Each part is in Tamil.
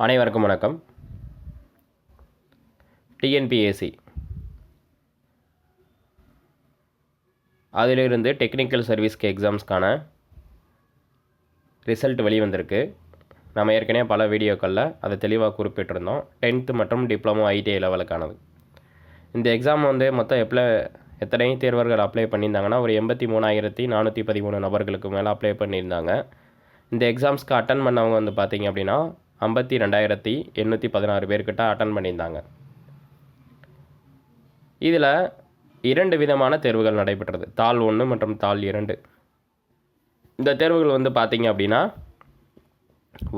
அனைவருக்கும் வணக்கம். டிஎன்பிஎஸ்சி அதிலிருந்து டெக்னிக்கல் சர்வீஸ்க்கு எக்ஸாம்ஸ்க்கான ரிசல்ட் வெளிவந்திருக்கு. நம்ம ஏற்கனவே பல வீடியோக்களில் அதை தெளிவாக குறிப்பிட்டிருந்தோம். 10th மற்றும் டிப்ளமோ ஐடிஐ லெவலுக்கானது. இந்த எக்ஸாம் மொத்தம் எத்தனை தேர்வர்கள் அப்ளை பண்ணியிருந்தாங்கன்னா ஒரு 83,413 நபர்களுக்கு மேலே அப்ளை பண்ணியிருந்தாங்க. இந்த எக்ஸாம்ஸ்க்கு அட்டன் பண்ணவங்க பார்த்தீங்க அப்படின்னா 52,816 பேர்கிட்ட அட்டன் பண்ணியிருந்தாங்க. இதில் 2 விதமான தேர்வுகள் நடைபெற்றது, தாள் 1 மற்றும் தாள் 2. இந்த தேர்வுகள் பார்த்தீங்க அப்படின்னா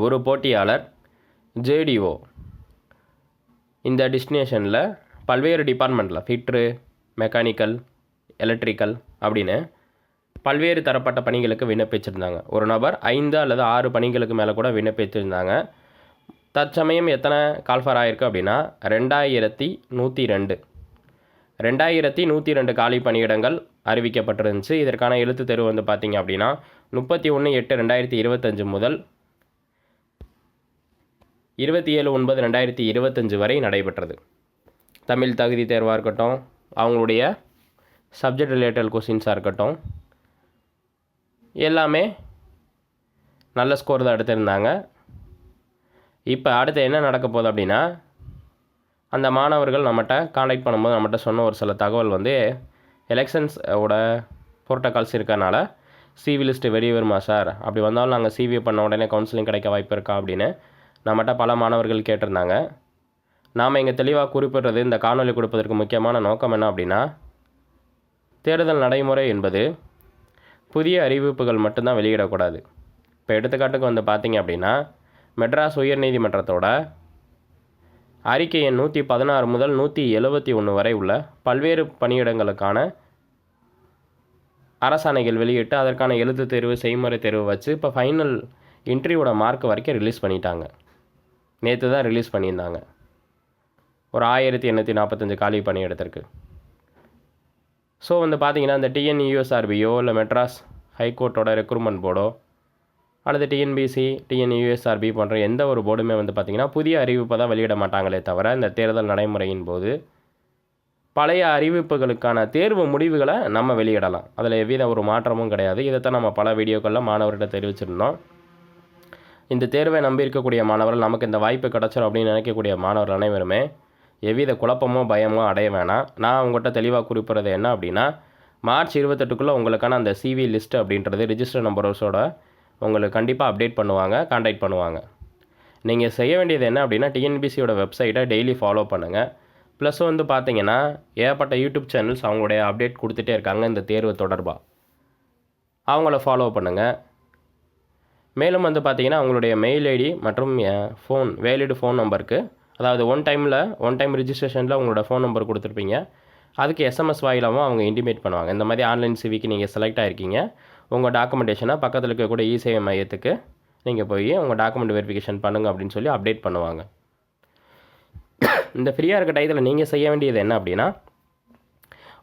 ஒரு போட்டியாளர் ஜேடிஓ இந்த டெஸ்டினேஷனில் பல்வேறு டிபார்ட்மெண்ட்டில் ஃபிட்ரு, மெக்கானிக்கல், எலக்ட்ரிக்கல் அப்படின்னு பல்வேறு தரப்பட்ட பணிகளுக்கு விண்ணப்பிச்சிருந்தாங்க. ஒரு நபர் 5 அல்லது 6 பணிகளுக்கு மேலே கூட விண்ணப்பிச்சிருந்தாங்க. தற்சமயம் எத்தனை கால்ஃபர் ஆகிருக்கு அப்படின்னா 2,102 காலி பணியிடங்கள் அறிவிக்கப்பட்டிருந்துச்சு. இதற்கான எழுத்து தேர்வு பார்த்தீங்க அப்படின்னா 31/8/2025 முதல் 27/9/2025 வரை நடைபெற்றது. தமிழ் தகுதி தேர்வாக இருக்கட்டும், அவங்களுடைய சப்ஜெக்ட் ரிலேட்டட் கொஸ்டின்ஸாக இருக்கட்டும், எல்லாமே நல்ல ஸ்கோர் தான் எடுத்திருந்தாங்க. இப்போ அடுத்து என்ன நடக்க போகுது அப்படின்னா, அந்த மாணவர்கள் நம்மகிட்ட காண்டாக்ட் பண்ணும்போது நம்மகிட்ட சொன்ன ஒரு சில தகவல் எலெக்ஷன்ஸோட புரோட்டோகால்ஸ் இருக்கறனால சிவி லிஸ்ட்டு வெளியே வருமா சார், அப்படி வந்தாலும் நாங்கள் சிவி பண்ண உடனே கவுன்சிலிங் கிடைக்க வாய்ப்பு இருக்கா அப்படின்னு நம்மகிட்ட பல மாணவர்கள் கேட்டிருந்தாங்க. நாம் இங்கே தெளிவாக குறிப்பிடுறது, இந்த காணொலி கொடுப்பதற்கு முக்கியமான நோக்கம் என்ன அப்படின்னா, தேர்தல் நடைமுறை என்பது புதிய அறிவிப்புகள் மட்டும்தான் வெளியிடக்கூடாது. இப்போ எடுத்துக்காட்டுக்கு பார்த்தீங்க அப்படின்னா, மெட்ராஸ் உயர்நீதிமன்றத்தோட அறிக்கை எண் 116 முதல் 171 வரை உள்ள பல்வேறு பணியிடங்களுக்கான அரசாணைகள் வெளியிட்டு அதற்கான எழுத்து தேர்வு, செய்முறை தேர்வு வச்சு இப்போ ஃபைனல் இன்டர்வியூவோட மார்க் வரைக்கும் ரிலீஸ் பண்ணிட்டாங்க. நேற்று தான் ரிலீஸ் பண்ணியிருந்தாங்க. ஒரு 1,845 காலி பணியிடத்திற்கு. ஸோ பார்த்தீங்கன்னா இந்த டிஎன்யூஎஸ்ஆர்பியோ இல்லை மெட்ராஸ் ஹைகோர்ட்டோட ரெக்ரூட்மெண்ட் போர்டோ அல்லது டிஎன்பிசி, டிஎன்யூஎஸ்ஆர்பி போன்ற எந்த ஒரு போர்டுமே பார்த்தீங்கன்னா புதிய அறிவிப்பை தான் வெளியிட மாட்டாங்களே தவிர, இந்த தேர்தல் நடைமுறையின் போது பழைய அறிவிப்புகளுக்கான தேர்வு முடிவுகளை நம்ம வெளியிடலாம். அதில் எவ்வித ஒரு மாற்றமும் கிடையாது. இதைத்தான் நம்ம பல வீடியோக்களில் மாணவர்கிட்ட தெரிவிச்சிருந்தோம். இந்த தேர்வை நம்பி இருக்கக்கூடிய மாணவர்கள், நமக்கு இந்த வாய்ப்பு கிடச்சிடும் அப்படின்னு நினைக்கக்கூடிய மாணவர்கள் அனைவருமே எவ்வித குழப்பமோ பயமோ அடைய வேணாம். நான் உங்கள்கிட்ட தெளிவாக குறிப்பிட்றது என்ன அப்படின்னா, மார்ச் 28க்குள்ளே உங்களுக்கான அந்த சிவி லிஸ்ட்டு அப்படின்றது ரிஜிஸ்டர் நம்பர்ஸோட உங்களுக்கு கண்டிப்பாக அப்டேட் பண்ணுவாங்க, கான்டாக்ட் பண்ணுவாங்க. நீங்கள் செய்ய வேண்டியது என்ன அப்படின்னா, டிஎன்பிசியோட வெப்சைட்டை டெய்லி ஃபாலோ பண்ணுங்கள். ப்ளஸ் பார்த்தீங்கன்னா ஏகப்பட்ட யூடியூப் சேனல்ஸ் அவங்களுடைய அப்டேட் கொடுத்துட்டே இருக்காங்க இந்த தேர்வு தொடர்பாக. அவங்கள ஃபாலோ பண்ணுங்கள். மேலும் பார்த்தீங்கன்னா அவங்களுடைய மெயில் ஐடி மற்றும் வேலிடு ஃபோன் நம்பருக்கு, அதாவது ஒன் டைம் ரிஜிஸ்ட்ரேஷனில் உங்களோட ஃபோன் நம்பர் கொடுத்துருப்பீங்க, அதுக்கு எஸ்எம்எஸ் வாயிலாகவும் அவங்க இன்டிமேட் பண்ணுவாங்க. இந்த மாதிரி ஆன்லைன் சிவிக்கு நீங்கள் செலக்ட் ஆகிருக்கீங்க, உங்கள் டாக்குமெண்டேஷனை பக்கத்தில் இருக்கக்கூடிய இசேவை மையத்துக்கு நீங்கள் போய் உங்கள் டாக்குமெண்ட் வெரிஃபிகேஷன் பண்ணுங்கள் அப்படின்னு சொல்லி அப்டேட் பண்ணுவாங்க. இந்த ஃப்ரீயாக இருக்க டயத்தில் நீங்கள் செய்ய வேண்டியது என்ன அப்படின்னா,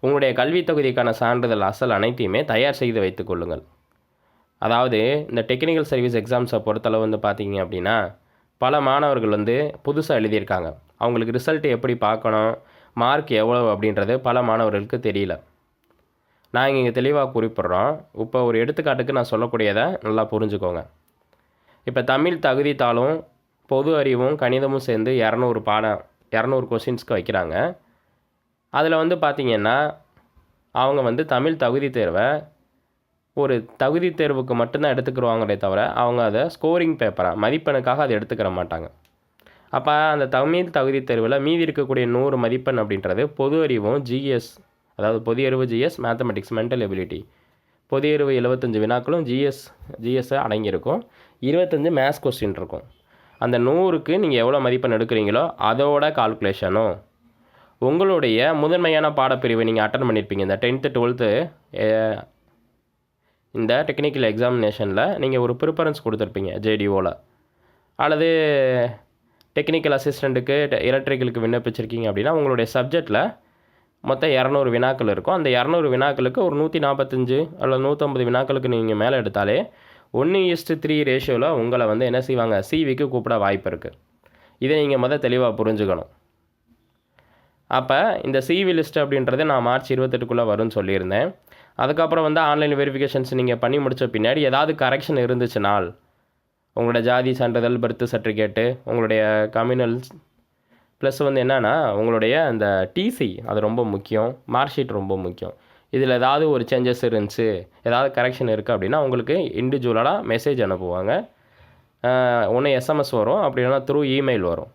உங்களுடைய கல்வித் தொகுதிக்கான சான்றிதழ் அசல் அனைத்தையுமே தயார் செய்து வைத்துக் கொள்ளுங்கள். அதாவது இந்த டெக்னிக்கல் சர்வீஸ் எக்ஸாம்ஸை பொறுத்தளவு பார்த்தீங்க அப்படின்னா, பல மாணவர்கள் புதுசாக எழுதியிருக்காங்க. அவங்களுக்கு ரிசல்ட் எப்படி பார்க்கணும், மார்க் எவ்வளோ அப்படின்றது பல மாணவர்களுக்கு தெரியல. நாங்கள் இங்கே தெளிவாக குறிப்பிட்றோம். இப்போ ஒரு எடுத்துக்காட்டுக்கு நான் சொல்லக்கூடியதை நல்லா புரிஞ்சுக்கோங்க. இப்போ தமிழ் தகுதித்தாளும் பொது அறிவும் கணிதமும் சேர்ந்து 200 கொஸ்டின்ஸ்க்கு வைக்கிறாங்க. அதில் பார்த்திங்கன்னா அவங்க தமிழ் தகுதி தேர்வை ஒரு தகுதி தேர்வுக்கு மட்டும்தான் எடுத்துக்கிடுவாங்களே தவிர, அவங்க அதை ஸ்கோரிங் பேப்பராக மதிப்பெண்ணுக்காக அதை எடுத்துக்கிற மாட்டாங்க. அப்போ அந்த தமிழ் தகுதி தேர்வில் மீதி இருக்கக்கூடிய 100 மதிப்பெண் அப்படின்றது பொது அறிவும் ஜிஎஸ், அதாவது பொது அறிவு ஜிஎஸ், மேத்தமெட்டிக்ஸ், மென்டல் எபிலிட்டி, பொது அறிவு 75 வினாக்களும் ஜிஎஸ்ஸை அடங்கியிருக்கும், 25 மேத்ஸ் கொஸ்டின் இருக்கும். அந்த 100க்கு நீங்கள் எவ்வளோ மதிப்பெண் எடுக்கிறீங்களோ அதோட கால்குலேஷனும் உங்களுடைய முதன்மையான பாடப்பிரிவு நீங்கள் அட்டன் பண்ணியிருப்பீங்க. இந்த 10th 12th இந்த டெக்னிக்கல் எக்ஸாமினேஷனில் நீங்கள் ஒரு ப்ரிஃபரன்ஸ் கொடுத்துருப்பீங்க ஜேடிஓவில், அல்லது டெக்னிக்கல் அசிஸ்டண்ட்டுக்கு எலக்ட்ரிக்கலுக்கு விண்ணப்பிச்சிருக்கீங்க அப்படின்னா உங்களுடைய சப்ஜெக்டில் மொத்தம் 200 வினாக்கள் இருக்கும். அந்த 200 வினாக்களுக்கு ஒரு 145 அல்லது 150 வினாக்களுக்கு நீங்கள் மேலே எடுத்தாலே 1:3 ரேஷியோவில் உங்களை என்ன செய்வாங்க, சிவிக்கு கூப்பிட வாய்ப்பு இருக்குது. இதை நீங்கள் தெளிவாக புரிஞ்சுக்கணும். அப்போ இந்த சிவி லிஸ்ட் அப்படின்றது நான் மார்ச் 28க்குள்ளே வரும்னு சொல்லியிருந்தேன். அதுக்கப்புறம் ஆன்லைன் வெரிஃபிகேஷன்ஸ் நீங்கள் பண்ணி முடித்த பின்னாடி ஏதாவது கரெக்ஷன் இருந்துச்சுனால் உங்களோட ஜாதி சான்றிதழ், பர்த் சர்டிஃபிகேட்டு, உங்களுடைய கம்யூனல்ஸ் ப்ளஸ் என்னென்னா உங்களுடைய அந்த டிசி அது ரொம்ப முக்கியம், மார்க் ஷீட் ரொம்ப முக்கியம். இதில் ஏதாவது ஒரு சேஞ்சஸ் இருந்துச்சு, ஏதாவது கரெக்ஷன் இருக்குது அப்படின்னா உங்களுக்கு இண்டிவிஜுவலாக மெசேஜ் அனுப்புவாங்க. ஒன்று எஸ்எம்எஸ் வரும், அப்படி இல்லைனா த்ரூ இமெயில் வரும்.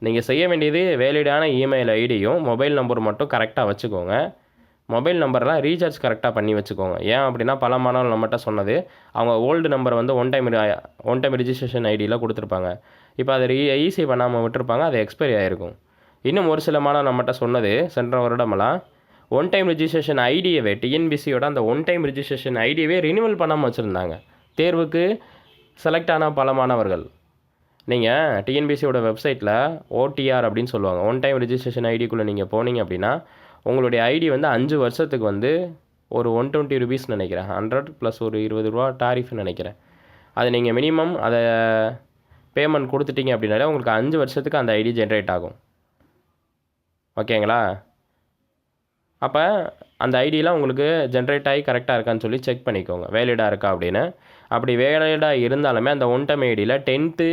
நீங்கள் செய்ய வேண்டியது வேலிடான இமெயில் ஐடியும் மொபைல் நம்பர் மட்டும் கரெக்டாக வச்சுக்கோங்க. மொபைல் நம்பர்லாம் ரீசார்ஜ் கரெக்டாக பண்ணி வச்சுக்கோங்க. ஏன் அப்படின்னா பல மாணவர்கள் நம்மகிட்ட சொன்னது, அவங்க old number one time registration ஐடியில் கொடுத்துருப்பாங்க. இப்போ அதை ஈஸி பண்ணாமல் விட்டுருப்பாங்க, அது எக்ஸ்பைரி ஆகிருக்கும். இன்னும் ஒரு சில மாணவர்கள் நம்மகிட்ட சொன்னது சென்ற வருடமெல்லாம் ஒன் டைம் ரிஜிஸ்ட்ரேஷன் ஐடியவே டிஎன்பிசியோட அந்த ஒன் டைம் ரிஜிஸ்ட்ரேஷன் ஐடியவே ரினிவல் பண்ணாமல் வச்சுருந்தாங்க. தேர்வுக்கு செலக்ட் ஆன பல மாணவர்கள். நீங்கள் டிஎன்பிசியோட வெப்சைட்டில் ஓடிஆர் அப்படின்னு சொல்லுவாங்க, ஒன் டைம் ரிஜிஸ்ட்ரேஷன் ஐடிக்குள்ளே நீங்கள் போனீங்க அப்படின்னா உங்களுடைய ஐடி 5 வருஷத்துக்கு ஒரு 120 ருபீஸ் நினைக்கிறேன், 100 ப்ளஸ் ஒரு 20 ரூபா டாரிஃப்னு நினைக்கிறேன். அது நீங்கள் மினிமம் அதை பேமெண்ட் கொடுத்துட்டீங்க அப்படின்னாலே உங்களுக்கு 5 வருஷத்துக்கு அந்த ஐடி ஜென்ரேட் ஆகும். ஓகேங்களா? அப்போ அந்த ஐடியெலாம் உங்களுக்கு ஜென்ரேட் ஆகி கரெக்டாக இருக்கான்னு சொல்லி செக் பண்ணிக்கோங்க, வேலிடாக இருக்கா அப்படின்னு. அப்படி வேலிடாக இருந்தாலுமே அந்த ஒன் டைம் ஐடியில் 10th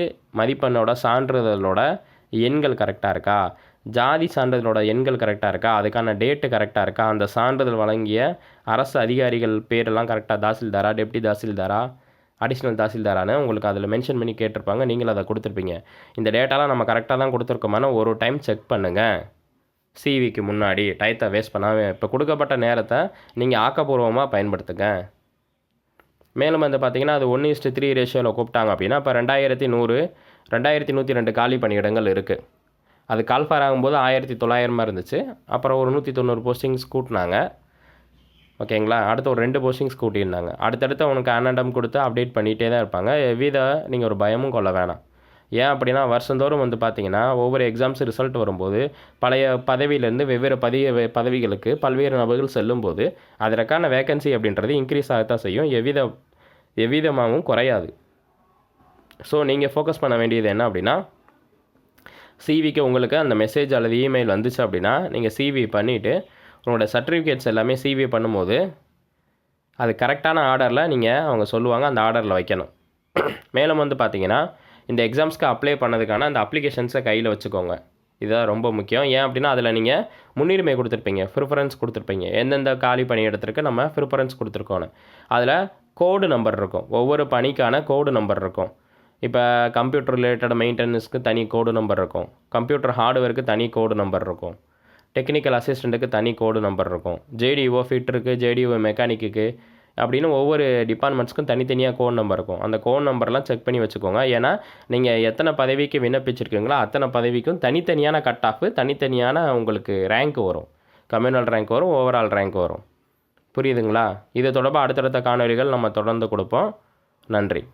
மதிப்பெண்ணோட சான்றிதழோட எண்கள் கரெக்டாக இருக்கா, ஜாதி சான்றிதழோட எண்கள் கரெக்டாக இருக்கா, அதுக்கான டேட்டு கரெக்டாக இருக்கா, அந்த சான்றிதழ் வழங்கிய அரசு அதிகாரிகள் பேரெல்லாம் கரெக்டாக, தாசில்தாரா, டெப்டி தாசில்தாரா, அடிஷ்னல் தாசில்தாரான்னு உங்களுக்கு அதில் மென்ஷன் பண்ணி கேட்டிருப்பாங்க. நீங்களும் அதை கொடுத்துருப்பீங்க. இந்த டேட்டாலாம் நம்ம கரெக்டாக தான் கொடுத்துருக்கோமான ஒரு டைம் செக் பண்ணுங்கள். சிவிக்கு முன்னாடி டயத்தை வேஸ்ட் பண்ணாமல் இப்போ கொடுக்கப்பட்ட நேரத்தை நீங்கள் ஆக்கப்பூர்வமாக பயன்படுத்துங்க. மேலும் பார்த்தீங்கன்னா அது 1:3 ரேஷியோவில் கூப்பிட்டாங்க அப்படின்னா இப்போ 2102 காலி பணியிடங்கள் இருக்குது. அது கால்ஃபார் ஆகும்போது 1900 இருந்துச்சு. அப்புறம் ஒரு 190 போஸ்டிங்ஸ் கூட்டினாங்க. ஓகேங்களா? அடுத்து ஒரு 2 போஸ்டிங்ஸ் கூட்டியிருந்தாங்க. அடுத்தடுத்து உனக்கு அன்னடம் கொடுத்து அப்டேட் பண்ணிகிட்டே தான் இருப்பாங்க. நீங்கள் ஒரு பயமும் கொள்ள வேணாம். ஏன் அப்படின்னா வருஷந்தோறும் பார்த்தீங்கன்னா ஒவ்வொரு எக்ஸாம்ஸ் ரிசல்ட் வரும்போது பழைய பதவியிலேருந்து வெவ்வேறு பதவிகளுக்கு பல்வேறு நபர்கள் செல்லும்போது அதற்கான வேக்கன்சி அப்படின்றது இன்க்ரீஸ் ஆகத்தான் செய்யும், எவ்விதமாகவும் குறையாது. ஸோ நீங்கள் ஃபோக்கஸ் பண்ண வேண்டியது என்ன அப்படின்னா, சிவிக்கு உங்களுக்கு அந்த மெசேஜ் அல்லது இமெயில் வந்துச்சு அப்படின்னா நீங்கள் சிவி பண்ணிவிட்டு உங்களோட சர்டிஃபிகேட்ஸ் எல்லாமே சிவி பண்ணும்போது அது கரெக்டான ஆர்டரில் அவங்க சொல்லுவாங்க, அந்த ஆர்டரில் வைக்கணும். மேலும் பார்த்தீங்கன்னா இந்த எக்ஸாம்ஸ்க்கு அப்ளை பண்ணதுக்கான அந்த அப்ளிகேஷன்ஸை கையில் வச்சுக்கோங்க. இதுதான் ரொம்ப முக்கியம். ஏன் அப்படின்னா அதில் நீங்கள் முன்னுரிமை கொடுத்துருப்பீங்க, ப்ரிஃபரன்ஸ் கொடுத்துருப்பீங்க. எந்தெந்த காலி பணியிடத்திற்கு நம்ம ப்ரிஃபரன்ஸ் கொடுத்துருக்கோன்னு அதில் கோடு நம்பர் இருக்கும், ஒவ்வொரு பணிக்கான கோடு நம்பர் இருக்கும். இப்போ கம்ப்யூட்டர் ரிலேட்டட் மெயின்டெனன்ஸ்க்கு தனி கோடு நம்பர் இருக்கும், கம்ப்யூட்டர் ஹார்ட்வேருக்கு தனி கோடு நம்பர் இருக்கும், டெக்னிக்கல் அசிஸ்டண்ட்டுக்கு தனி கோடு நம்பர் இருக்கும், ஜேடிஓ ஃபிட்டருக்கு, ஜேடிஓ மெக்கானிக்கு அப்படின்னு ஒவ்வொரு டிபார்ட்மெண்ட்ஸ்க்கும் தனித்தனியாக கோட் நம்பர் இருக்கும். அந்த கோட் நம்பர்லாம் செக் பண்ணி வச்சுக்கோங்க. ஏன்னா நீங்கள் எத்தனை பதவிக்கு விண்ணப்பிச்சிருக்கீங்களோ அத்தனை பதவிக்கும் தனித்தனியான கட் ஆஃப், தனித்தனியான உங்களுக்கு ரேங்க் வரும். கம்யூனல் ரேங்க் வரும், ஓவரால் ரேங்க் வரும். புரியுதுங்களா? இது தொடர்பாக அடுத்தடுத்த காணொளிகள் நம்ம தொடர்ந்து கொடுப்போம். நன்றி.